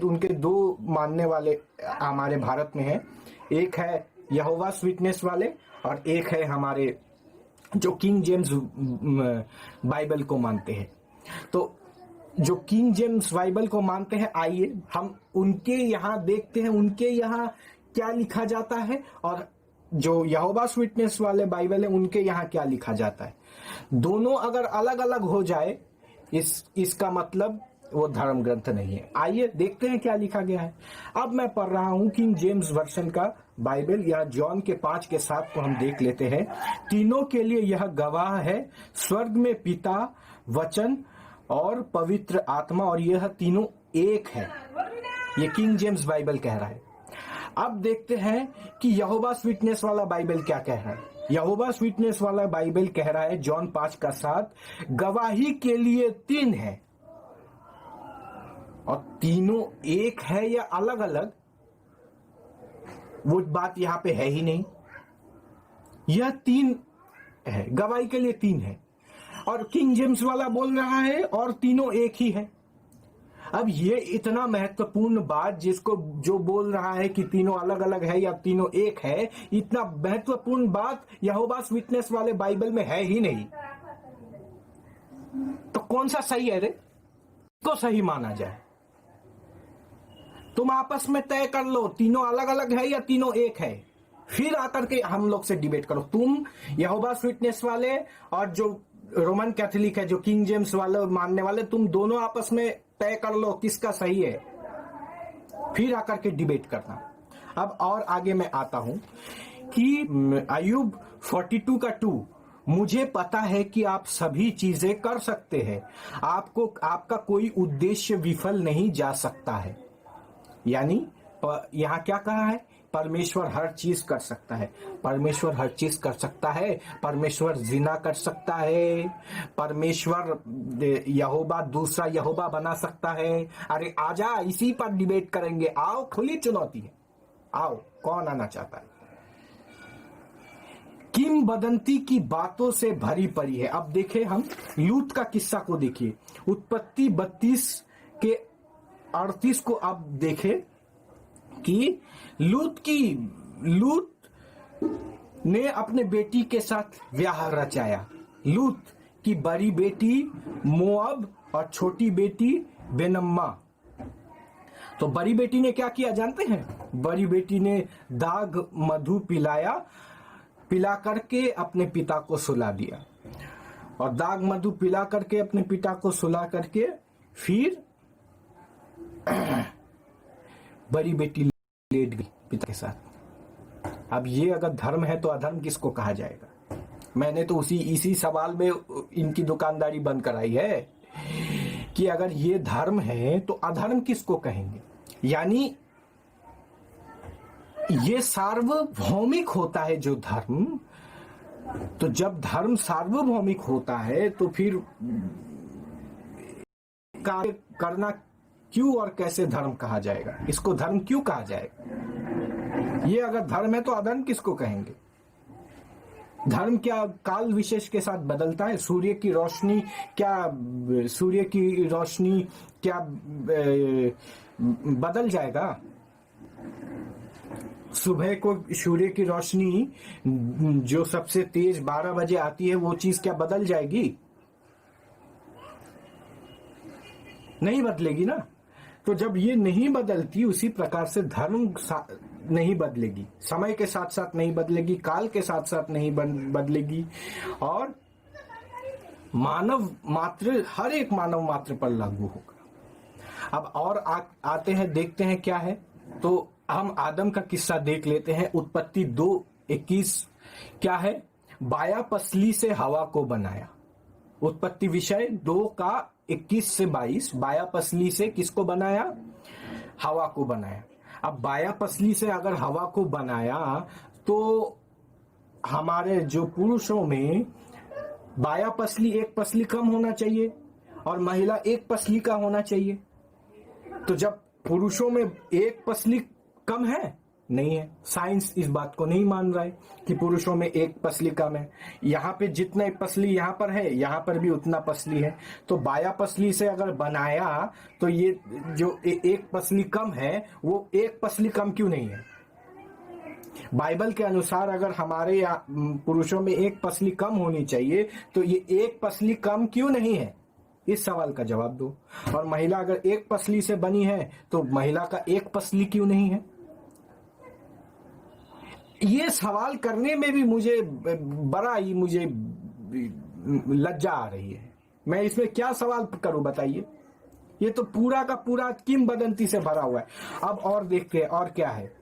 तो उनके दो मानने वाले हमारे भारत में है। एक है यहोवास विटनेस वाले और एक है हमारे जो किंग जेम्स बाइबल को मानते हैं। तो जो किंग जेम्स बाइबल को मानते हैं, आइए हम उनके यहाँ देखते हैं उनके यहाँ क्या लिखा जाता है, और जो यहोवास विटनेस वाले बाइबल है उनके यहाँ क्या लिखा जाता है। दोनों अगर अलग अलग हो जाए इसका मतलब वो धर्म ग्रंथ नहीं है। आइए देखते हैं क्या लिखा गया है। अब मैं पढ़ रहा हूं किंग जेम्स वर्शन का बाइबल, या जॉन के 5:7 को हम देख लेते हैं। तीनों के लिए यह गवाह है, स्वर्ग में पिता, वचन और पवित्र आत्मा, और यह तीनों एक है। ये किंग जेम्स बाइबल कह रहा है। अब देखते हैं कि यहोवास विटनेस वाला बाइबल क्या कह रहा है। यहोवास विटनेस वाला बाइबल कह रहा है जॉन 5:7, गवाही के लिए 3 है, और तीनों एक है या अलग अलग वो बात यहां पे है ही नहीं। यह 3 है, गवाही के लिए 3 है, और किंग जेम्स वाला बोल रहा है और तीनों एक ही है। अब ये इतना महत्वपूर्ण बात, जिसको जो बोल रहा है कि तीनों अलग अलग है या तीनों एक है, इतना महत्वपूर्ण बात यहोवास विटनेस वाले बाइबल में है ही नहीं। तो कौन सा सही है रे? तो सही माना जाए। तुम आपस में तय कर लो, तीनों अलग अलग है या तीनों एक है, फिर आकर के हम लोग से डिबेट करो। तुम यहोवास विटनेस वाले और जो रोमन कैथोलिक है, जो किंग जेम्स वाले मानने वाले, तुम दोनों आपस में तय कर लो किसका सही है, फिर आकर के डिबेट करना। अब और आगे मैं आता हूं कि अय्यूब 42:2, मुझे पता है कि आप सभी चीजें कर सकते हैं, आपका कोई उद्देश्य विफल नहीं जा सकता है। यानी यहां क्या कहा है? परमेश्वर हर चीज कर सकता है। परमेश्वर हर चीज कर सकता है। परमेश्वर जिना कर सकता है। परमेश्वर यहोवा दूसरा यहोवा बना सकता है। अरे आजा, इसी पर डिबेट करेंगे। आओ, खुली चुनौती है, आओ, कौन आना चाहता है? किंवदंती की बातों से भरी पड़ी है। अब देखें हम लूत का किस्सा को देखिए, उत्पत्ति 32:38 को अब देखें कि लूत ने अपने बेटी के साथ व्याह रचाया। लूत की बड़ी बेटी मोअब और छोटी बेटी बेनम्मा। तो बड़ी बेटी ने क्या किया जानते हैं? बड़ी बेटी ने दाग मधु पिला करके अपने पिता को सुला दिया, और दाग मधु पिला करके अपने पिता को सुला करके फिर बड़ी बेटी लेट गई पिता के साथ। अब ये अगर धर्म है तो अधर्म किसको कहा जाएगा? मैंने तो इसी सवाल में इनकी दुकानदारी बंद कराई है कि अगर ये धर्म है तो अधर्म किसको कहेंगे। यानी ये सार्वभौमिक होता है जो धर्म। तो जब धर्म सार्वभौमिक होता है तो फिर कार्य करना क्यों और कैसे धर्म कहा जाएगा? इसको धर्म क्यों कहा जाएगा? ये अगर धर्म है तो अधर्म किसको कहेंगे? धर्म क्या काल विशेष के साथ बदलता है? सूर्य की रोशनी क्या बदल जाएगा? सुबह को सूर्य की रोशनी जो सबसे तेज 12 बजे आती है, वो चीज क्या बदल जाएगी? नहीं बदलेगी ना। तो जब ये नहीं बदलती, उसी प्रकार से धर्म नहीं बदलेगी, समय के साथ साथ नहीं बदलेगी, काल के साथ साथ नहीं बदलेगी, और हर एक मानव मात्र पर लागू होगा। अब और आते हैं, देखते हैं क्या है। तो हम आदम का किस्सा देख लेते हैं। उत्पत्ति 2:21 क्या है? बाया पसली से हवा को बनाया। उत्पत्ति विषय 2:21 से 22, बाया पसली से किसको बनाया? हवा को बनाया। अब बाया पसली से अगर हवा को बनाया तो हमारे जो पुरुषों में बाया पसली एक पसली कम होना चाहिए और महिला एक पसली का होना चाहिए। तो जब पुरुषों में एक पसली कम है नहीं है। साइंस इस बात को नहीं मान रहा है कि पुरुषों में एक पसली कम है। यहाँ पे जितना पसली यहाँ पर है, यहाँ पर भी उतना पसली है। तो बाया पसली से अगर बनाया तो ये जो एक पसली कम है वो एक पसली कम क्यों नहीं है? बाइबल के अनुसार अगर हमारे पुरुषों में एक पसली कम होनी चाहिए तो ये एक पसली कम क्यों नहीं है? इस सवाल का जवाब दो। और महिला अगर एक पसली से बनी है तो महिला का एक पसली क्यों नहीं है? ये सवाल करने में भी मुझे लज्जा आ रही है। मैं इसमें क्या सवाल करूं बताइए? ये तो पूरा का पूरा किंवदंती से भरा हुआ है। अब और देखते हैं और क्या है।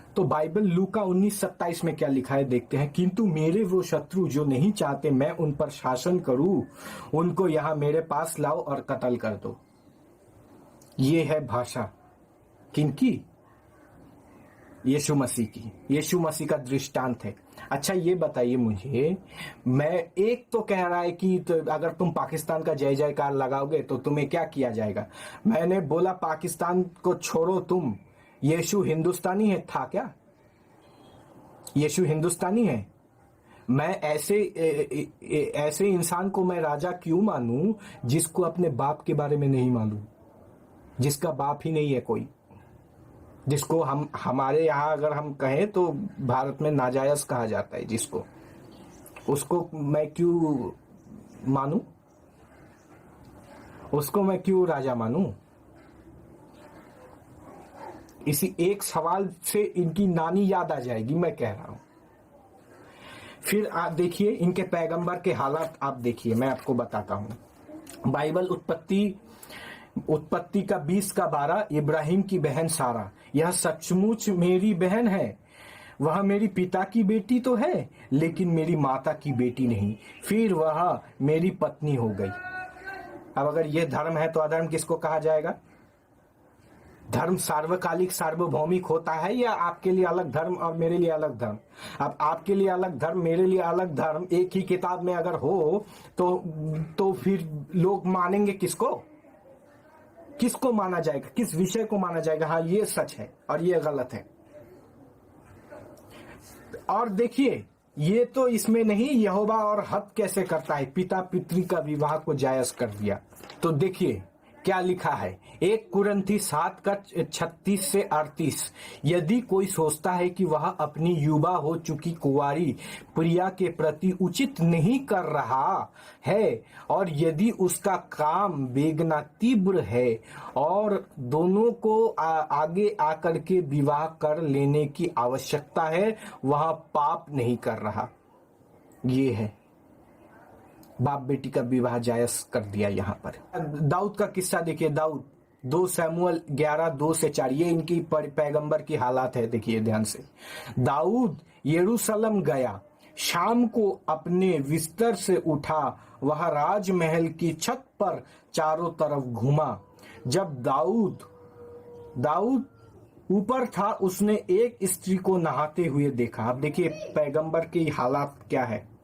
तो बाइबल लूका 19:27 में क्या लिखा है देखते हैं। किंतु मेरे वो शत्रु जो नहीं चाहते मैं उन पर शासन करूं, उनको यहां मेरे पास लाओ और कत्ल कर दो। ये है भाषा किनकी? यीशु मसीह की। यीशु मसीह का दृष्टांत है। अच्छा ये बताइए मुझे, मैं एक तो कह रहा है कि तो अगर तुम पाकिस्तान का जय जयकार लगाओगे तो तुम्हें क्या किया जाएगा? मैंने बोला पाकिस्तान को छोड़ो तुम, यीशु हिंदुस्तानी है था क्या? यीशु हिंदुस्तानी है? मैं ऐसे इंसान को मैं राजा क्यों मानूं जिसको अपने बाप के बारे में नहीं मालूम, जिसका बाप ही नहीं है कोई, जिसको हम हमारे यहाँ अगर हम कहें तो भारत में नाजायज कहा जाता है जिसको, उसको मैं क्यों मानूं? उसको मैं क्यों राजा मानूं? इसी एक सवाल से इनकी नानी याद आ जाएगी, मैं कह रहा हूं। फिर आप देखिए इनके पैगंबर के हालात, आप देखिए, मैं आपको बताता हूं। बाइबल उत्पत्ति का 20:12, इब्राहिम की बहन सारा, यह सचमुच मेरी बहन है। वह मेरी पिता की बेटी तो है लेकिन मेरी माता की बेटी नहीं, फिर वह मेरी पत्नी हो गई। अब अगर यह धर्म है तो अधर्म किसको कहा जाएगा? धर्म सार्वकालिक सार्वभौमिक होता है या आपके लिए अलग धर्म और मेरे लिए अलग धर्म? अब आपके लिए अलग धर्म, मेरे लिए अलग धर्म एक ही किताब में अगर हो तो फिर लोग मानेंगे किसको? किसको माना जाएगा? किस विषय को माना जाएगा? हाँ ये सच है और ये गलत है। और देखिए ये तो इसमें नहीं, यहोवा और हद कैसे करता है, पिता पितरी का विवाह को जायज कर दिया। तो देखिए क्या लिखा है, 1 कुरिन्थी 7:36 से 38। यदि कोई सोचता है कि वह अपनी युवा हो चुकी कुंवारी प्रिया के प्रति उचित नहीं कर रहा है, और यदि उसका काम बेगना तीव्र है और दोनों को आगे आकर के विवाह कर लेने की आवश्यकता है, वह पाप नहीं कर रहा। ये है बाप बेटी का विवाह जायज कर दिया। यहाँ पर दाऊद का किस्सा देखिए, दाऊद 2 शमूएल 11:2 से 4, ये इनकी पैगंबर की हालात है। देखिए ध्यान से, दाऊद यरूशलेम गया, शाम को अपने बिस्तर से उठा, वह राजमहल की छत पर चारों तरफ घूमा। जब दाऊद ऊपर था उसने एक स्त्री को नहाते हुए देखा। अब देखिए पैगंबर की हालात क्या है।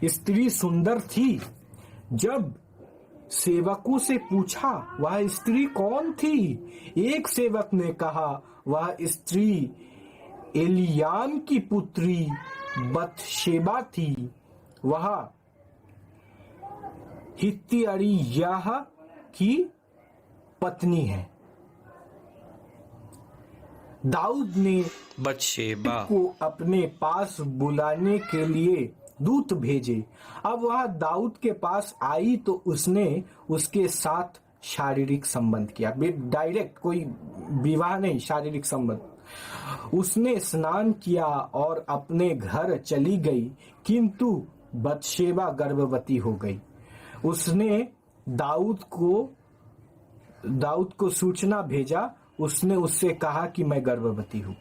स्त्री सुंदर थी। जब सेवकों से पूछा वह स्त्री कौन थी, एक सेवक ने कहा वह स्त्री एलियाम की पुत्री बतशेबा थी, वह हित्ती अरीयाह की पत्नी है। दाऊद ने बतशेबा को अपने पास बुलाने के लिए दूत भेजे। अब वह दाऊद के पास आई तो उसने उसके साथ शारीरिक संबंध किया। डायरेक्ट कोई विवाह नहीं, शारीरिक संबंध। उसने स्नान किया और अपने घर चली गई, किंतु बतशेबा गर्भवती हो गई। उसने दाऊद को सूचना भेजा, उसने उससे कहा कि मैं गर्भवती हूं।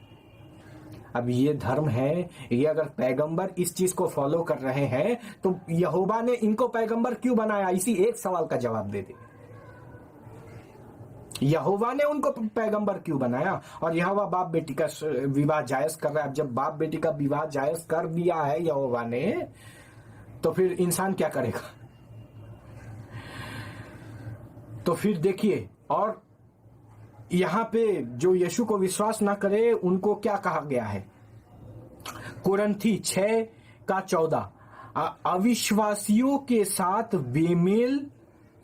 अब ये धर्म है, ये अगर पैगंबर इस चीज को फॉलो कर रहे हैं तो यहोवा ने इनको पैगंबर क्यों बनाया? इसी एक सवाल का जवाब दे दे। यहोवा ने उनको पैगंबर क्यों बनाया? और यहोवा बाप बेटी का विवाह जायज कर रहा है। अब जब बाप बेटी का विवाह जायज कर दिया है यहोवा ने, तो फिर इंसान क्या करेगा? तो फिर देखिए, और यहाँ पे जो यीशु को विश्वास ना करे उनको क्या कहा गया है? कुरंथी 6:14, अविश्वासियों के साथ बेमेल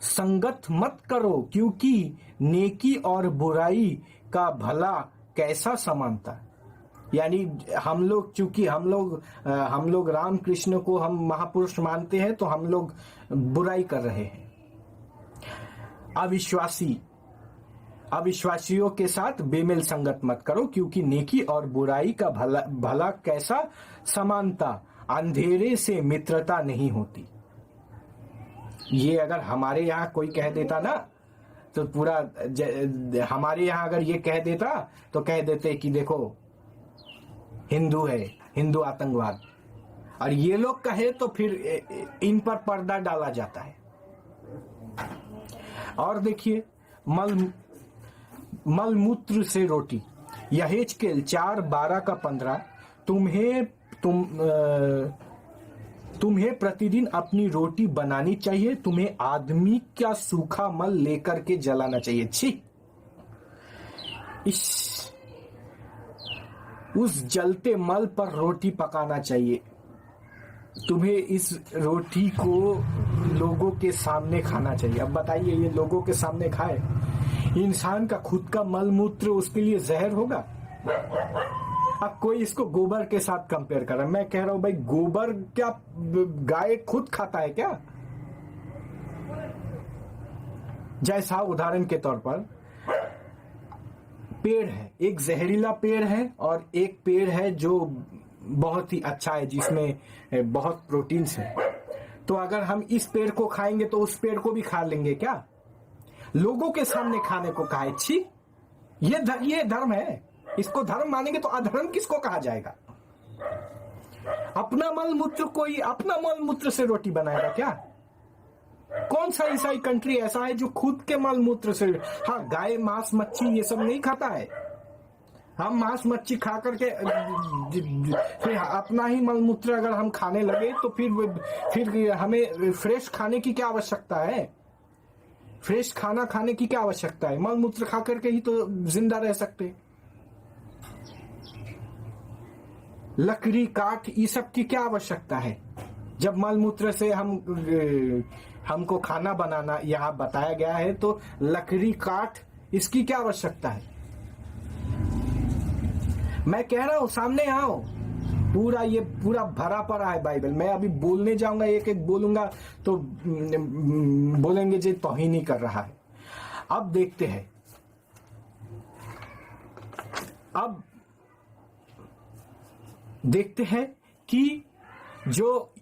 संगत मत करो, क्योंकि नेकी और बुराई का भला कैसा समानता। यानी हम लोग, चूंकि हम लोग राम कृष्ण को हम महापुरुष मानते हैं, तो हम लोग बुराई कर रहे हैं। अविश्वासियों के साथ बेमेल संगत मत करो, क्योंकि नेकी और बुराई का भला कैसा समानता। अंधेरे से मित्रता नहीं होती। ये अगर हमारे यहाँ कोई कह देता ना, तो पूरा हमारे यहाँ अगर ये कह देता तो कह देते कि देखो हिंदू है, हिंदू आतंकवाद। और ये लोग कहे तो फिर इन पर पर्दा डाला जाता है। और देखिए, मलमूत्र से रोटी, यहेजकेल 4:12-15, तुम्हें प्रतिदिन अपनी रोटी बनानी चाहिए, तुम्हें आदमी का सूखा मल लेकर के जलाना चाहिए। छी, उस जलते मल पर रोटी पकाना चाहिए। तुम्हें इस रोटी को लोगों के सामने खाना चाहिए। अब बताइए, ये लोगों के सामने खाए? इंसान का खुद का मल मूत्र उसके लिए जहर होगा। अब कोई इसको गोबर के साथ कंपेयर कर रहा है। मैं कह रहा हूं भाई, गोबर क्या गाय खुद खाता है क्या? जैसा उदाहरण के तौर पर पेड़ है, एक जहरीला पेड़ है और एक पेड़ है जो बहुत ही अच्छा है, जिसमें बहुत प्रोटीन्स है। तो अगर हम इस पेड़ को खाएंगे तो उस पेड़ को भी खा लेंगे क्या? लोगों के सामने खाने को कहा है। छी, ये धर्म है। इसको धर्म मानेंगे तो अधर्म किसको कहा जाएगा? अपना मल मूत्र से रोटी बनाएगा क्या? कौन सा ईसाई कंट्री ऐसा है जो खुद के मल मूत्र से? हाँ, गाय मांस मच्छी ये सब नहीं खाता है। हम मांस मच्छी खा करके फिर अपना ही मल मूत्र अगर हम खाने लगे तो फिर हमें फ्रेश खाने की क्या आवश्यकता है? फ्रेश खाना खाने की क्या आवश्यकता है? मल मूत्र खा करके ही तो जिंदा रह सकते। लकड़ी काठ ये सब की क्या आवश्यकता है? जब मल मूत्र से हमको खाना बनाना यहाँ बताया गया है, तो लकड़ी काठ इसकी क्या आवश्यकता है? मैं कह रहा हूं, सामने आओ। पूरा भरा पड़ा है बाइबल। मैं अभी बोलने जाऊंगा, एक एक बोलूंगा तो बोलेंगे जी तौहीन ही कर रहा है। अब देखते हैं, कि जो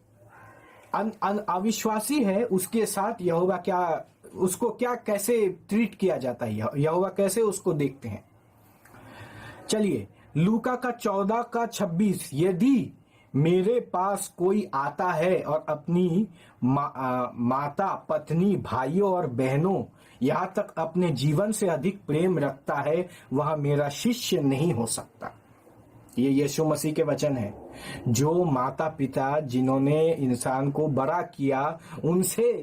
अविश्वासी है उसके साथ यहोवा उसको कैसे ट्रीट किया जाता है, यहोवा कैसे उसको देखते हैं। चलिए, लूका का 14:26, यदि मेरे पास कोई आता है और अपनी माता, पत्नी, भाइयों और बहनों, यहाँ तक अपने जीवन से अधिक प्रेम रखता है, वह मेरा शिष्य नहीं हो सकता। ये यीशु मसीह के वचन है। जो माता पिता जिन्होंने इंसान को बड़ा किया, उनसे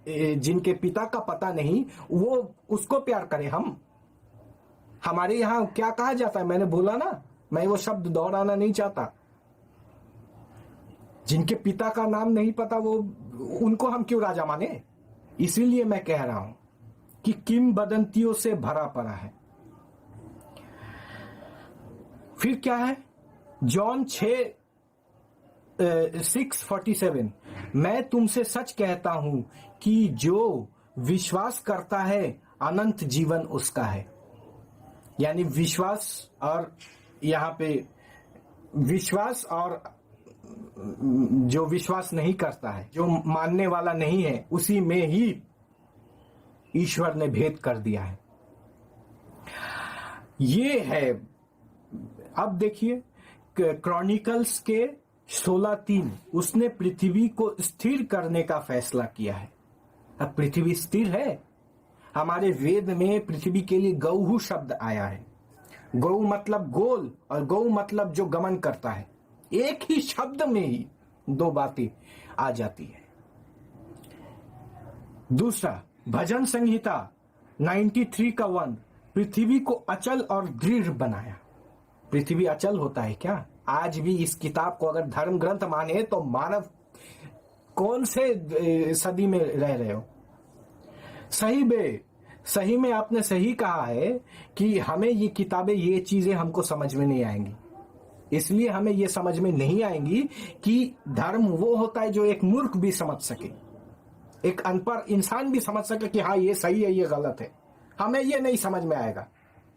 जिनके पिता का पता नहीं, वो उसको प्यार करे। हमारे यहाँ क्या कहा जाता है? मैंने बोला ना, मैं वो शब्द दोहराना नहीं चाहता। जिनके पिता का नाम नहीं पता, उनको हम क्यों राजा माने? इसीलिए मैं कह रहा हूं कि किंवदंतियों से भरा पड़ा है। फिर क्या है? जॉन 6:47, मैं तुमसे सच कहता हूं कि जो विश्वास करता है अनंत जीवन उसका है। यानी विश्वास, और यहाँ पे विश्वास और जो विश्वास नहीं करता है, जो मानने वाला नहीं है, उसी में ही ईश्वर ने भेद कर दिया है। ये है। अब देखिए, क्रॉनिकल्स के 16:3, उसने पृथ्वी को स्थिर करने का फैसला किया है। अब पृथ्वी स्थिर है। हमारे वेद में पृथ्वी के लिए गौहु शब्द आया है। गौ मतलब गोल और गौ मतलब जो गमन करता है। एक ही शब्द में ही दो बातें आ जाती है। दूसरा, भजन संहिता 93:1, पृथ्वी को अचल और दृढ़ बनाया। पृथ्वी अचल होता है क्या? आज भी इस किताब को अगर धर्म ग्रंथ माने तो मानव कौन से सदी में रह रहे हो? सही में आपने सही कहा है कि हमें ये किताबें, ये चीजें हमको समझ में नहीं आएंगी। इसलिए हमें ये समझ में नहीं आएंगी कि धर्म वो होता है जो एक मूर्ख भी समझ सके, एक अनपढ़ इंसान भी समझ सके कि हाँ ये सही है, ये गलत है। हमें ये नहीं समझ में आएगा,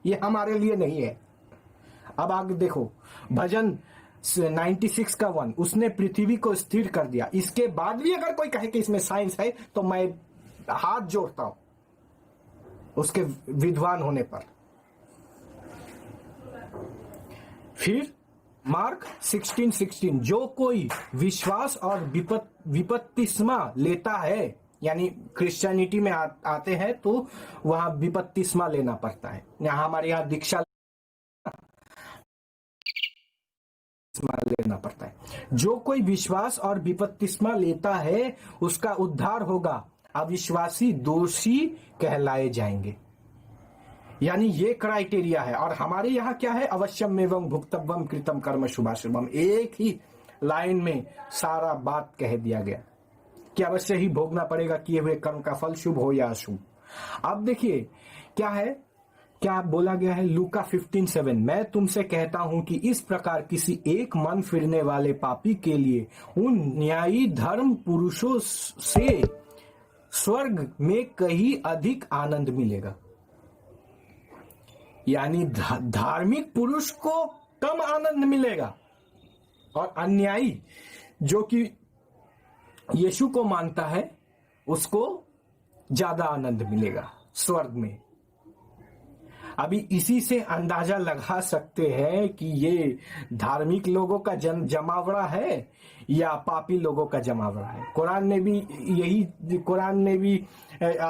ये हमारे लिए नहीं है। अब आगे देखो, भजन 96 का 1, उसने पृथ्वी को स्थिर कर दिया। इसके बाद भी अगर कोई कहे कि इसमें साइंस है तो मैं हाथ जोड़ता हूं उसके विद्वान होने पर। फिर मार्क 16:16, जो कोई विश्वास और विपत्तिस्मा लेता है, यानी क्रिश्चियनिटी में आते हैं तो वहां विपत्तिस्मा लेना पड़ता है। यहाँ हमारे यहाँ दीक्षा लेना पड़ता है। जो कोई विश्वास और विपत्तिस्मा लेता है उसका उद्धार होगा, अविश्वासी दोषी कहलाए जाएंगे। यानी ये क्राइटेरिया है। और हमारे यहाँ क्या है? अवश्यम एवं भुक्तव्यम कृतम कर्म शुभाशुभम, एक ही लाइन में सारा बात कह दिया गया कि अवश्य ही भोगना पड़ेगा किए हुए कर्म का फल, शुभ हो या अशुभ। अब देखिए क्या है, क्या बोला गया है लूका 15:7, मैं तुमसे कहता हूं कि इस प्रकार किसी एक मन फिरने वाले पापी के लिए उन न्यायी धर्म पुरुषों से स्वर्ग में कहीं अधिक आनंद मिलेगा। यानी धार्मिक पुरुष को कम आनंद मिलेगा और अन्यायी जो कि यीशु को मानता है उसको ज्यादा आनंद मिलेगा स्वर्ग में। अभी इसी से अंदाजा लगा सकते हैं कि ये धार्मिक लोगों का जमावड़ा है या पापी लोगों का जमावड़ा है। कुरान ने भी